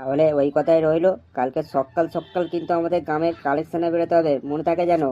তাহলে ওই কথাই রইলো, কালকে সকাল সকাল কিন্তু আমাদের গ্রামের কালেকশনে বেরোতে হবে, মনে থাকে যেন।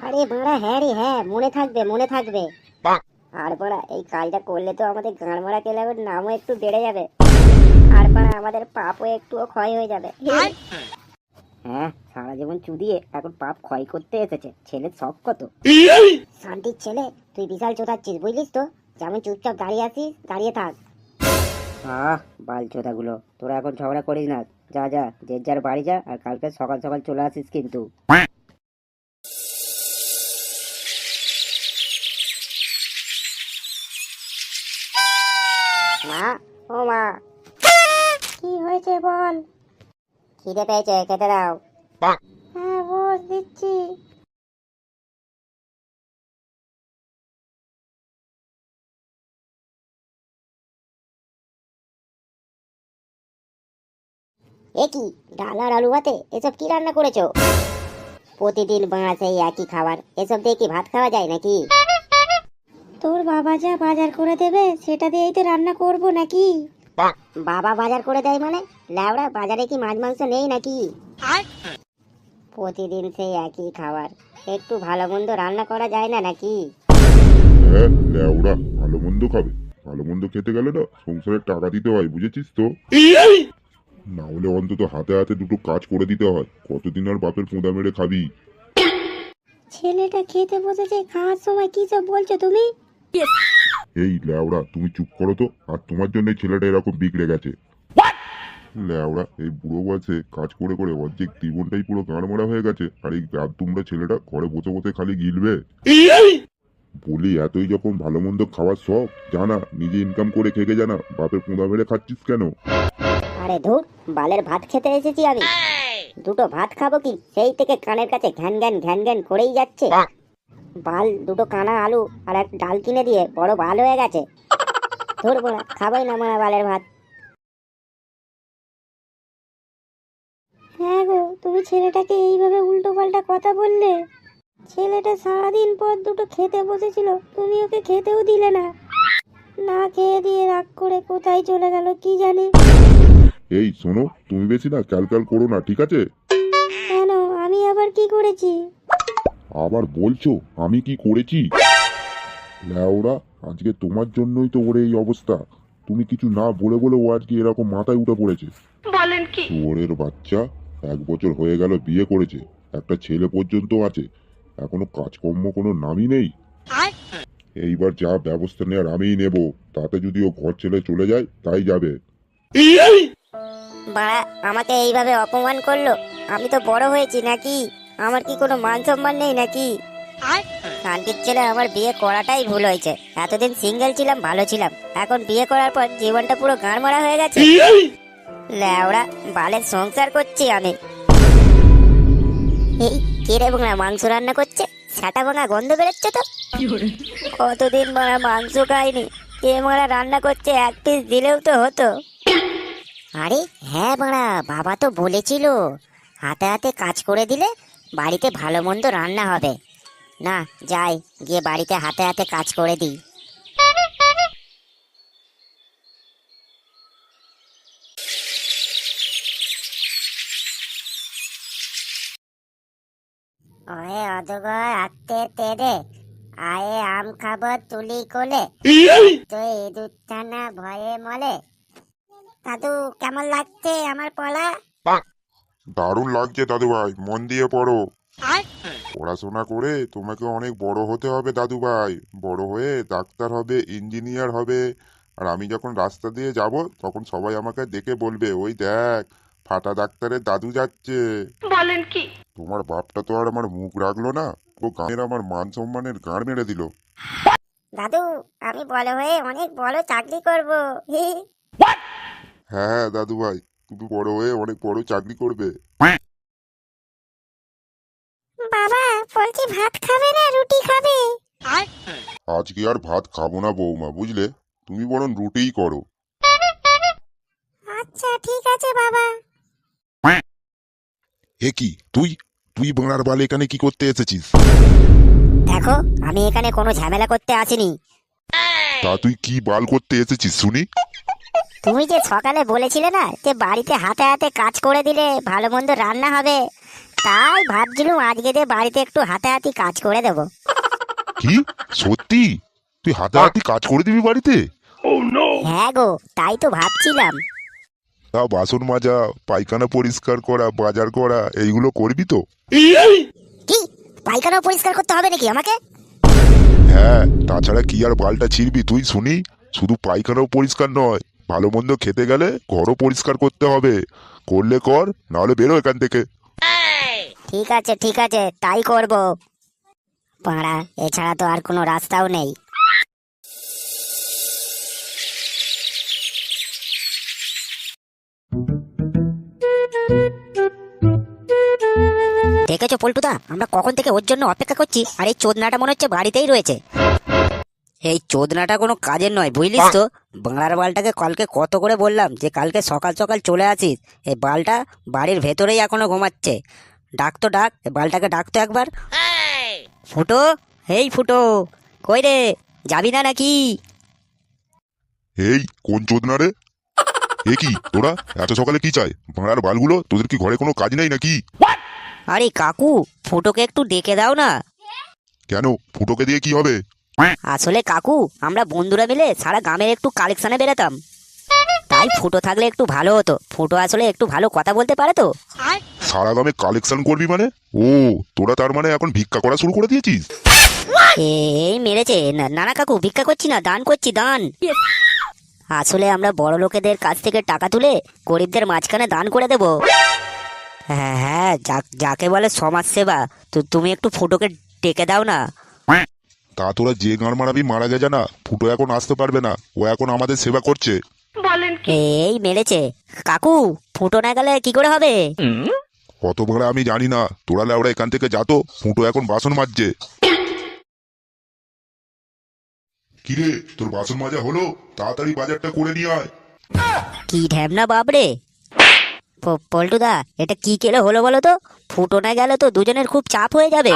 আরে বাড়া, হ্যাঁ রে হ্যাঁ, মনে থাকবে মনে থাকবে। আর বাড়া, এই কাজটা করলে তো আমাদের গাঁড়মারা ক্লাবের নামও একটু বেড়ে যাবে, আর বাড়া আমাদের পাপও একটুও ক্ষয় হয়ে যাবে। হ্যাঁ, সারা জীবন চুদিয়ে এখন পাপ ক্ষয় করতে এসেছে, ছেলের শখ কত। শান্তির ছেলে, তুই বিশাল চোদাচ্ছিস বুঝলিস তো, যেমন চুপচাপ দাঁড়িয়ে আছিস দাঁড়িয়ে থাক। বালচোদাগুলো, তোরা এখন ঝগড়া করিস না। যা যা, যে যার বাড়ি যা, আর কালকে সকাল সকাল চলে আসিস কিন্তু। মা, ও মা, কি হয়েছে বল? খিদে পেয়েছে, খেতে দাও। হ্যাঁ বস, দিচ্ছি। এ কি, ডাল আর আলু ভাতে এসব কি রান্না করেছো? প্রতিদিন বাঁড়া সেই একই খাবার, এসব দিয়ে কি ভাত খাওয়া যায় নাকি? তোর বাবা যা বাজার করে দেবে সেটা দিয়েই তো রান্না করব নাকি? বাবা বাজার করে দেয় মানে? ল্যাওড়া, বাজারে কি মাছ মাংস নেই নাকি? প্রতিদিন সেই একই খাবার, একটু ভালো মন্দ রান্না করা যায় না নাকি? হ্যাঁ ল্যাওড়া, ভালো মন্দ খাবে? ভালো মন্দ খেতে গেলে না সংসারের টাকা দিতে হয়, বুঝেছিস তো? না হলে অন্তত হাতে হাতে দুটো কাজ করে দিতে হয়, কতদিন আর বাপের পোঁদা মেরে খাবি? ছেলেটা খেতে বসেছে, খাওয়ার সময় কি সব বলছো তুমি? এই ল্যাওড়া, তুমি চুপ করো তো। আর তোমার জন্য ছেলেটা এরকম বিগড়ে গেছে। ল্যাওড়া, এই বুড়ো বয়সে কাজ করে করে অর্ধেক জীবনটাই পুরো গাঁড়মারা হয়ে গেছে, আর এই তোমরা ছেলেটা ঘরে বসে বসে খালি গিলবে। বলি, এতই যখন ভালো মন্দ খাওয়ার শখ, জানা নিজে ইনকাম করে খেয়ে জানা, বাপের পোঁদা মেরে খাচ্ছিস কেন? আরে ধুর, বালের ভাত খেতে এসেছি আমি। দুটো ভাত খাবো কি, সেই থেকে কানের কাছে ঘ্যান ঘ্যান করেই যাচ্ছে। বাল, দুটো কানা আলু আর এক ডাল কিনে দিয়ে বড় বাল হয়ে গেছে। ধুর বড়া, খাবোই না মারা বালের ভাত। হ্যাঁ গো, তুমি ছেলেটাকে এইভাবে উল্টো পাল্টা কথা বললে? ছেলেটা সারাদিন পর দুটো খেতে বসেছিল, তুমি ওকে খেতেও দিলে না। না খেয়ে দিয়ে রাগ করে কোথায় চলে গেল কি জানি। এই শোনো, তুমি বেশি না ক্যালকাল করো না, ঠিক আছে? কেন, আমি আবার কি করেছি? আবার বলছো আমি কি করেছি? ল্যাওড়া, আজকে তোমার জন্যই তো ওর এই অবস্থা। তুমি কিছু না বলে বলে ও আজকে এরকম মাথায় উঠে পড়েছে। বলেন কি? ওরের বাচ্চা, 1 বছর হয়ে গেল বিয়ে করেছে, একটা ছেলে পর্যন্ত আছে, এখনো কাজকর্ম কোনো নামই নেই। এইবার যা ব্যবস্থা নেওয়ার আমিই নেব, তাতে যদি ও ঘর ছেড়ে চলে যায় তাই যাবে। বাড়া, আমাকে এইভাবে অপমান করলো। আমি তো বড় হয়েছি নাকি? আমার কি কোনো মান সম্মান নেই নাকি? শান্তির ছেলে, আমার বিয়ে করাটাই ভুল হয়েছে। এতদিন সিঙ্গেল ছিলাম, ভালো ছিলাম, এখন বিয়ে করার পর জীবনটা পুরো গাঁড়মারা হয়ে গেছে। ল্যাওড়া, বালের সংসার করছি আমি। এই কে রে বাংলা মাংস রান্না করছে? ছাটা ভাঙা গন্ধ বেরোচ্ছে তো। কতদিন মারা মাংস খাইনি, কে মারা রান্না করছে, এক পিস দিলেও তো হতো। আরে হ্যাঁ বাড়া, বাবা তো বলেছিল হাতে হাতে কাজ করে দিলে বাড়িতে ভালো মন্দ রান্না হবে। না, যাই গিয়ে বাড়িতে হাতে হাতে কাজ করে দিই। ওয়ে অদগর আত্মে তেরে, আয়ে আম খাবো তুলি কোলে, তো ইঁদুর টানা ভয়ে মলে। দাদু, কেমন লাগছে আমার পড়া? দারুণ লাগছে দাদু ভাই, মন দিয়ে পড়ো। পড়াশোনা করে তোমাকে অনেক বড় হতে হবে দাদু ভাই। বড় হয়ে ডাক্তার হবে, ইঞ্জিনিয়ার হবে, আর আমি যখন রাস্তা দিয়ে যাব তখন সবাই আমাকে দেখে বলবে, ওই দেখ, ফাটা ডাক্তারের দাদু যাচ্ছে। বলেন কি? তোমার বাপটা তো আর আমার মুখ রাখলো না, ও গাঁয়ের আমার মান সম্মানের গাঁড় মেরে দিল। দাদু, আমি বড় হয়ে অনেক বড় চাকরি করব। হ্যাঁ হ্যাঁ দাদু ভাই, তুমি বড় হয়ে অনেক বড় চাকরি করবে। বাবা, বলছি ভাত খাবে না রুটি খাবে? আজকে আর ভাত খাবো না বৌমা, বুঝলে? তুমি বরং রুটিই করো। আচ্ছা ঠিক আছে বাবা। এ কি, তুই তুই বাংলার বাল এখানে কি করতে এসেছিস? দেখো, আমি এখানে কোনো ঝামেলা করতে আসিনি। তা তুই কি বাল করতে এসেছিস শুনি? তুমি যে সকালে বলেছিলে না যে বাড়িতে হাতে হাতে কাজ করে দিলে ভালো মন্দ রান্না হবে, তাই ভাবছিলাম আজকে যে বাড়িতে একটু হাতে হাতে কাজ করে দেবো। কি সত্যি? তুই হাতাহাতি কাজ করে দিবি বাড়িতে? হ্যাঁ গো, তাই তো ভাবছিলাম। তা বাসন মাজা, পায়খানা পরিষ্কার করা, বাজার করা এইগুলো করবি তো? কি পায়খানা পরিষ্কার করতে হবে নাকি আমাকে? হ্যাঁ, তাছাড়া কি আর বালটা ছিড়বি তুই শুনি? শুধু পায়খানাও পরিষ্কার নয়, ভালো মন্দ খেতে গেলে ঘরও পরিষ্কার করতে হবে। করলে কর, নাহলে বেরো এখান থেকে। ঠিক আছে ঠিক আছে, তাই করব। পাড়া, এছাড়া তো আর কোনো রাস্তাও নেই। দেখেছো পল্টুদা, আমরা কখন থেকে ওর জন্য অপেক্ষা করছি, আর এই চোদনাটা মনে হচ্ছে বাড়িতেই রয়েছে। এই চোদনাটা কোনো কাজের নয়, বুঝলিস তো? বাংলার বালটাকে কালকে কত করে বললাম যে কালকে সকাল সকাল চলে আসিস, এই বালটা বাড়ির ভেতরেই এখনো ঘুমাচ্ছে। ডাক তো ডাক, এই বালটাকে ডাক তো একবার। ফুটো, এই ফুটো, কই রে, যাবি না নাকি? এই কোন চোদনা রে? এ কি তোরা এত সকালে কি চাই? ভাড়ার বালগুলো, তোদের কি ঘরে কোনো কাজ নেই নাকি? আরে কাকু, ফুটোকে একটু ডেকে দাও না। কেন, ফুটোকে দিয়ে কি হবে? আসলে কাকু, আমরা বন্ধুরা মিলে সারা গ্রামের একটু কালেকশনে বেরোতাম, তাই ফুটো থাকলে একটু ভালো হতো। ফুটো আসলে একটু ভালো কথা বলতে পারে তো। সারা গ্রামে কালেকশন করবি মানে? ও, তোরা তার মানে এখন ভিক্ষা করা শুরু করে দিয়েছিস? এই মেরেছে। না না কাকু, ভিক্ষা করছি না, দান করছি, দান। আসলে আমরা বড় লোকেদের কাছ থেকে টাকা তুলে গরিবদের মাঝখানে দান করে দেব। হ্যাঁ হ্যাঁ, যাকে বলে সমাজ সেবা। তো তুমি একটু ফুটোকে ডেকে দাও না। তা তোরা যে গান মারাবি মারা যায় না, ফুটো এখন আসতে পারবে না, ও এখন আমাদের সেবা করছে। বলেন কি? এই মেরেছে। কাকু, ফুটো না গেলে কি করে হবে? কত ভাড়া আমি জানি না, তোরা লেওড়া এখান থেকে যা তো, ফুটো এখন বাসন মাজছে। কিরে, তোর বাসন মাজা হলো? তাড়াতাড়ি বাজারটা করে নিয়ে আয়। কি ঢ্যাবনা বাপরে। পল্টুদা, এটা কি কেলে হলো বলো তো? ফুটো না গেলে তো দুজনের খুব চাপ হয়ে যাবে।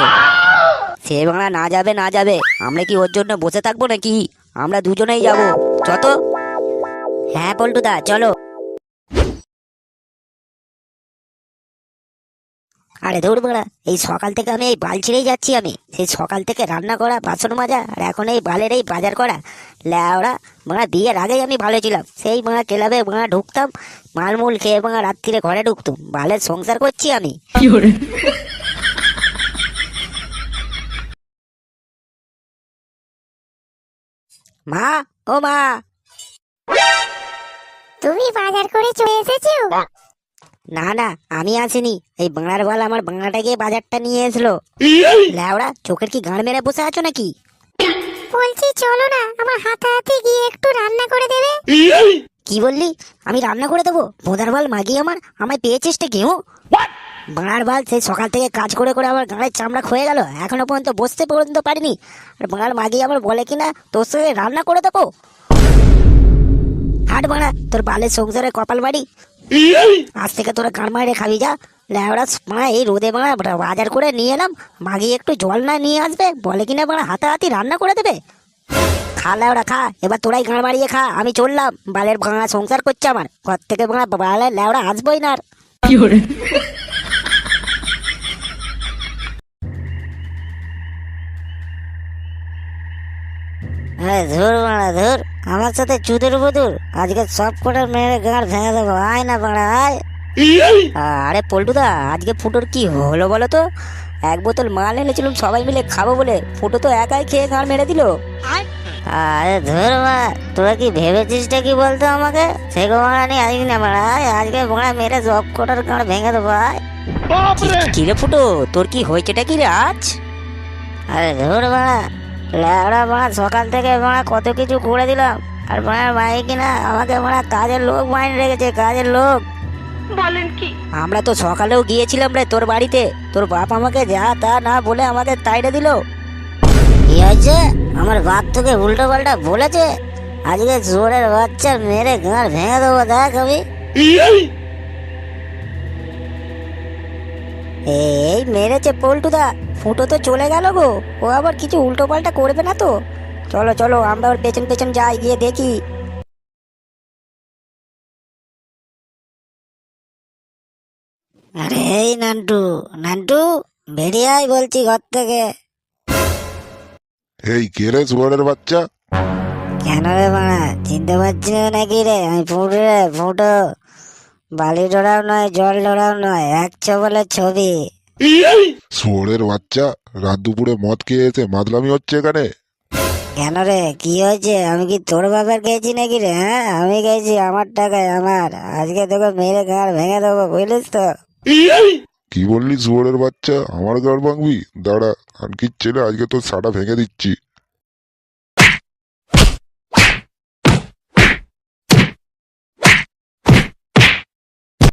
সে বাংলা না যাবে না যাবে, আমরা কি ওর জন্য বসে থাকবো নাকি? আমরা দুজনেই যাব, যত। হ্যাঁ পল্টুদা, চলো। আরে দৌড় বাড়া, এই সকাল থেকে আমি এই বাল ছিঁড়েই যাচ্ছি। আমি সেই সকাল থেকে রান্না করা, বাসন মাজা, আর এখন এই বালের এই বাজার করা। ল্যাওড়া, বাড়া বিয়ের আগেই আমি ভালো ছিলাম। সেই বাড়া ক্লাবে বাড়া ঢুকতাম, মালমূল খেয়ে বাড়া রাত্রিরে ঘরে ঢুকতাম। বালের সংসার করছি আমি। মা, ও মা, তুমি বাজার করে চলে এসেছো? না না, আমি আসিনি। এই বাংলার বাল আমার বাংলাটা গিয়ে বাজারটা নিয়ে এসলো। ল্যাওড়া, চোখের কি গাঁড় মেরে বসে আছো নাকি? বলছি চলো না, আমার হাতে হাতে গিয়ে একটু রান্না করে দেবে। কি বললি? আমি রান্না করে দেবো? ভোদার বাল মাগি আমার, আমায় পেয়েছিস টা কেউ? বাংলার বাল সেই সকাল থেকে কাজ করে করে আমার গাঁড়ের চামড়া ক্ষয়ে গেল, এখনো পর্যন্ত বসতে পর্যন্ত পারিনি। আর বাংলার মাগি আমার বলে কিনা তোর সঙ্গে রান্না করে দেবো। হাট বাড়া, তোর বালের সংসারে কপাল বাড়ি। আজ থেকে তোরা গান মারে খাবি যা। ল্যাওড়া মারা, এই রোদে মারা বাজার করে নিয়ে এলাম, মাগি একটু জল না নিয়ে আসবে, বলে কিনা মারা হাতাহাতি রান্না করে দেবে। খা ল্যাওড়া খা, এবার তোরাই গান মারিয়ে খা। আমি চললাম, বালের ভাঙা সংসার করছে আমার, ঘর থেকে ভাঙা বালের ল্যাওড়া আসবোই না আর। ধুর মারা ধুর, আমার সাথে চুদের বদুর, আজকে সব কটা মেরে গাঁড় ভেঙে দেবো। আয় না বাড়া আয়। আরে পল্টুদা, আজকে ফুটোর কি হলো বলো তো? এক বোতল মাল এনেছিলাম সবাই মিলে খাবো বলে, ফুটো তো একাই খেয়ে গাঁড় মেরে দিল। আরে ধুর মা, তোরা কি ভেবেছিসটা কি বলতো আমাকে? সেগো মারা নিয়ে আসবি না মারা, আজকে মারা মেরে সব কটার গাঁড় ভেঙে দেবো। আয়। কি রে ফুটো, তোর কি হয়েছেটা কি রে আজ? আরে ধুর মারা, ল্যাওড়া মারা সকাল থেকে মারা কত কিছু করে দিলাম, আর মারা মাই কিনা আমাকে মারা কাজের লোক মাইনে রেখেছে, কাজের লোক। বলেন কি? আমরা তো সকালেও গিয়েছিলাম রে তোর বাড়িতে, তোর বাপ আমাকে যা তা না বলে আমাদের তাইড়ে দিল। কি হয়েছে? আমার বাপ তোকে উল্টো পাল্টা বলেছে? আজকে জোরের বাচ্চা মেরে গাঁড় ভেঙে দেবো, দেখ আমি। এই মেরেছে পল্টুদা, ফুটো তো চলে গেল গো। ও আবার কিছু উল্টো পাল্টা করবে না তো? চলো চলো, আমরা ওর পেছন পেছন যাই, গিয়ে দেখি। আরে এই নান্টু, নান্টু বেরিয়ে আয় বলছি ঘর থেকে। এই কে রে শুয়োরের বাচ্চা? কেন রে মারা, চিনতে পারছি না নাকি রে? আমি ফুটো রে, ফুটো। বালি ডোরাও নয়, জল ডোরাও নয়, এক ছবলের ছবি। শুয়োরের বাচ্চা, রাত দুপুরে মদ খেয়ে এসে মাতলামি হচ্ছে এখানে? কেন রে, কি হয়েছে? আমি কি তোর বাবার খেয়েছি নাকি রে? হ্যাঁ, আমি খেয়েছি, আমার টাকায় আমার। আজকে তোকে মেরে গাড় ভেঙে দেবো, বুঝলিস তো? কি বললি শুয়োরের বাচ্চা? আমার গাড় ভাঙবি? দাঁড়া, খানকির ছেলে, আজকে তোর সাটা ভেঙে দিচ্ছি।